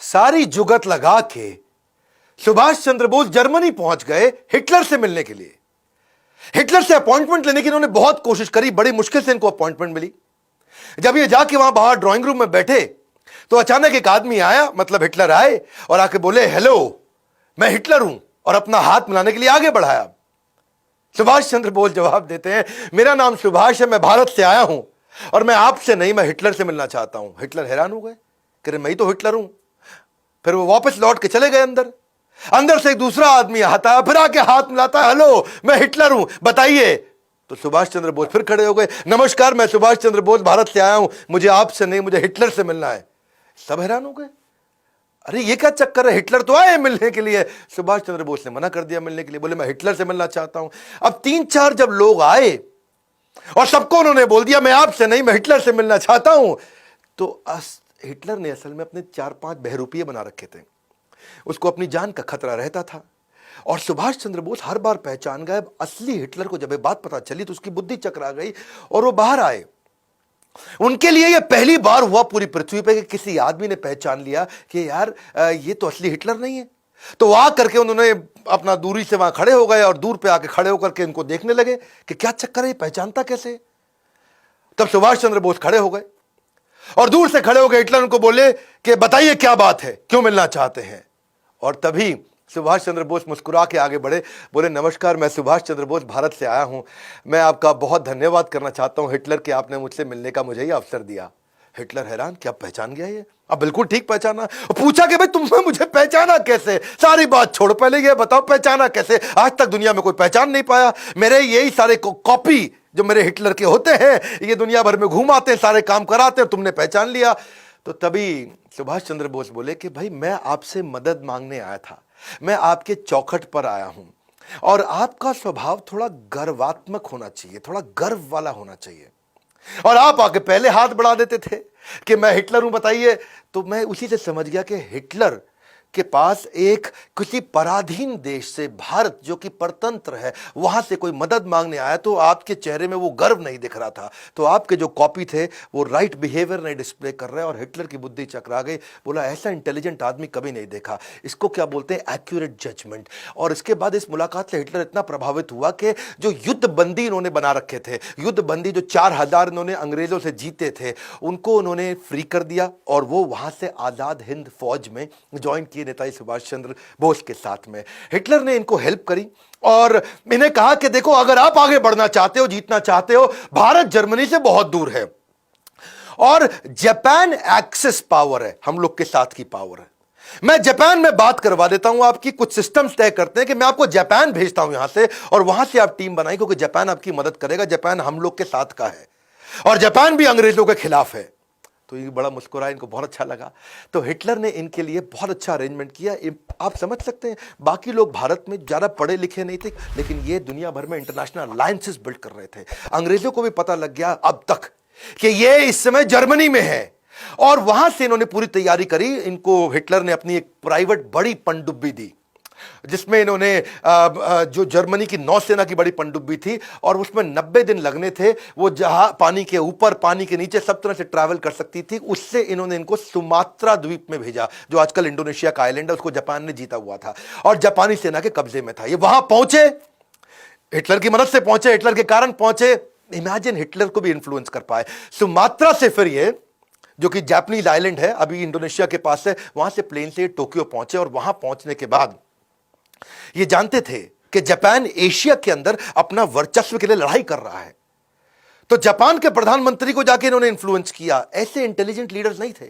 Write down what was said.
सारी जुगत लगा के सुभाष चंद्र बोस जर्मनी पहुंच गए हिटलर से मिलने के लिए। हिटलर से अपॉइंटमेंट लेने की इन्होंने बहुत कोशिश करी, बड़ी मुश्किल से इनको अपॉइंटमेंट मिली। जब ये जाके वहां बाहर ड्राइंग रूम में बैठे तो अचानक एक आदमी आया, मतलब हिटलर आए और आके बोले, हेलो मैं हिटलर हूं, और अपना हाथ मिलाने के लिए आगे बढ़ाया। सुभाष चंद्र बोस जवाब देते हैं, मेरा नाम सुभाष है, मैं भारत से आया हूं और मैं आपसे नहीं, मैं हिटलर से मिलना चाहता हूं। हिटलर हैरान हो गए, कह रहे मैं ही तो हिटलर हूं। फिर वो वापस लौट के चले गए अंदर। अंदर से एक दूसरा आदमी आता है, फिर आके हाथ मिलाता है, हेलो मैं हिटलर हूं, बताइए। तो सुभाष चंद्र बोस फिर खड़े हो गए, नमस्कार मैं सुभाष चंद्र बोस भारत से आया हूं, मुझे आपसे नहीं, मुझे हिटलर से मिलना है। सब हैरान हो गए, अरे ये क्या चक्कर है, हिटलर तो आए मिलने के लिए। सुभाष चंद्र बोस ने मना कर दिया मिलने के लिए, बोले मैं हिटलर से मिलना चाहता हूं। अब 3-4 जब लोग आए और सबको उन्होंने बोल दिया मैं आपसे नहीं, मैं हिटलर से मिलना चाहता हूं, तो हिटलर ने असल में अपने 4-5 बहरूपिये बना रखे थे, उसको अपनी जान का खतरा रहता था। और सुभाष चंद्र बोस हर बार पहचान गए। असली हिटलर को जब ये बात पता चली तो उसकी बुद्धि चकरा गई और वो बाहर आए। उनके लिए यह पहली बार हुआ पूरी पृथ्वी पे कि किसी आदमी ने पहचान लिया कि यार ये तो असली हिटलर नहीं है। तो वहां करके उन्होंने अपना दूरी से वहां खड़े हो गए और दूर पे आके खड़े होकर के इनको देखने लगे कि क्या चक्कर है, पहचानता कैसे। तब सुभाष चंद्र बोस खड़े हो गए और दूर से खड़े हो गए हिटलर उनको बोले कि बताइए क्या बात है, क्यों मिलना चाहते हैं। और तभी सुभाष चंद्र बोस मुस्कुरा के आगे बढ़े, बोले नमस्कार मैं सुभाष चंद्र बोस भारत से आया हूं, मैं आपका बहुत धन्यवाद करना चाहता हूं हिटलर कि आपने मुझसे मिलने का मुझे ये अवसर दिया। हिटलर हैरान, क्या पहचान गया ये? अब बिल्कुल ठीक पहचाना। पूछा कि भाई तुमने मुझे पहचाना कैसे? सारी बात छोड़, पहले ये बताओ पहचाना कैसे? आज तक दुनिया में कोई पहचान नहीं पाया। मेरे यही सारे कॉपी जो मेरे हिटलर के होते हैं ये दुनिया भर में घूमाते हैं, सारे काम कराते हैं, तुमने पहचान लिया। तो तभी सुभाष चंद्र बोस बोले कि भाई मैं आपसे मदद मांगने आया था, मैं आपके चौखट पर आया हूं और आपका स्वभाव थोड़ा गर्वात्मक होना चाहिए, थोड़ा गर्व वाला होना चाहिए। और आप आके पहले हाथ बढ़ा देते थे कि मैं हिटलर हूं, बताइए। तो मैं उसी से समझ गया कि हिटलर के पास एक किसी पराधीन देश से, भारत जो कि परतंत्र है, वहां से कोई मदद मांगने आया। तो आपके चेहरे में वो गर्व नहीं दिख रहा था, तो आपके जो कॉपी थे वो राइट बिहेवियर नहीं डिस्प्ले कर रहे। और हिटलर की बुद्धि चकरा गई, बोला ऐसा इंटेलिजेंट आदमी कभी नहीं देखा, इसको क्या बोलते हैं एक्यूरेट जजमेंट। और इसके बाद इस मुलाकात से हिटलर इतना प्रभावित हुआ कि जो युद्ध बंदी इन्होंने बना रखे थे, युद्ध बंदी जो 4000 इन्होंने अंग्रेजों से जीते थे, उनको उन्होंने फ्री कर दिया और वो वहां से आजाद हिंद फौज में ज्वाइन किए नेताजी सुभाष चंद्र बोस के साथ में। हिटलर ने इनको हेल्प करी और इन्हें कहा कि देखो अगर आप आगे बढ़ना चाहते हो, जीतना चाहते हो, भारत जर्मनी से बहुत दूर है और जापान एक्सेस पावर है, हम लोग के साथ की पावर है। मैं जापान में बात करवा देता हूं, आपकी कुछ सिस्टम्स तय करते हैं कि मैं आपको जापान भेजता हूं यहां से और वहां से आप टीम बनाई, क्योंकि जापान आपकी मदद करेगा, जापान हम लोग के साथ का है और जापान भी अंग्रेजों के खिलाफ है। तो ये बड़ा मुस्कुराया, इनको बहुत अच्छा लगा। तो हिटलर ने इनके लिए बहुत अच्छा अरेंजमेंट किया। आप समझ सकते हैं, बाकी लोग भारत में ज़्यादा पढ़े लिखे नहीं थे, लेकिन ये दुनिया भर में इंटरनेशनल अलायंसेस बिल्ड कर रहे थे। अंग्रेजों को भी पता लग गया अब तक कि ये इस समय जर्मनी में है और वहां से इन्होंने पूरी तैयारी करी। इनको हिटलर ने अपनी एक प्राइवेट बड़ी पनडुब्बी दी, जिसमें इन्होंने जो जर्मनी की नौसेना की बड़ी पनडुब्बी थी और उसमें 90 दिन लगने थे। वो जहां पानी के ऊपर, पानी के नीचे सब तरह से ट्रैवल कर सकती थी। उससे इन्होंने इनको सुमात्रा द्वीप में भेजा, जो आजकल इंडोनेशिया का आइलैंड है, उसको जापान ने जीता हुआ था और जापानी सेना के कब्जे में था। ये वहां पहुंचे, हिटलर की मदद से पहुंचे, हिटलर के कारण पहुंचे। इमेजिन हिटलर को भी इन्फ्लुएंस कर पाए। सुमात्रा से फिर ये जो कि जापानीज आइलैंड है, अभी इंडोनेशिया के पास है, वहां से प्लेन से टोक्यो पहुंचे और वहां पहुंचने के बाद ये जानते थे कि जापान एशिया के अंदर अपना वर्चस्व के लिए लड़ाई कर रहा है। तो जापान के प्रधानमंत्री को जाके इन्होंने इन्फ्लुएंस किया। ऐसे इंटेलिजेंट लीडर्स नहीं थे।